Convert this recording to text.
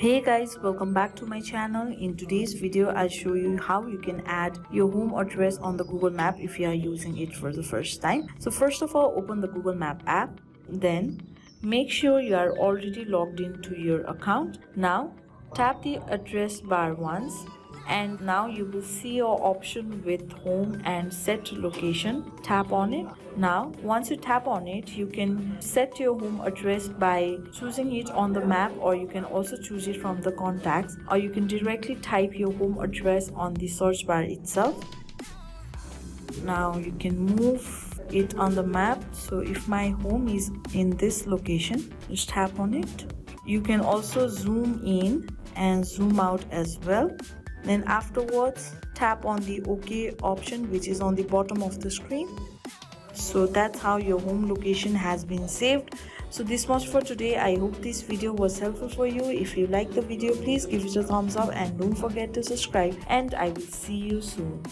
Hey guys, welcome back to my channel. In today's video I'll show you how you can add your home address on the Google Map if you are using it for the first time. So first of all, open the Google Map app, then make sure you are already logged into your account. Now tap the address bar once, and now you will see your option with home and set location. Tap on it. Now once you tap on it, you can set your home address by choosing it on the map, or you can also choose it from the contacts, or you can directly type your home address on the search bar itself. Now you can move it on the map. So if my home is in this location, just tap on it. You can also zoom in and zoom out as well. Then afterwards tap on the OK option, which is on the bottom of the screen. So that's how your home location has been saved. So this much for today. I hope this video was helpful for you. If you like the video, please give it a thumbs up and don't forget to subscribe, and I will see you soon.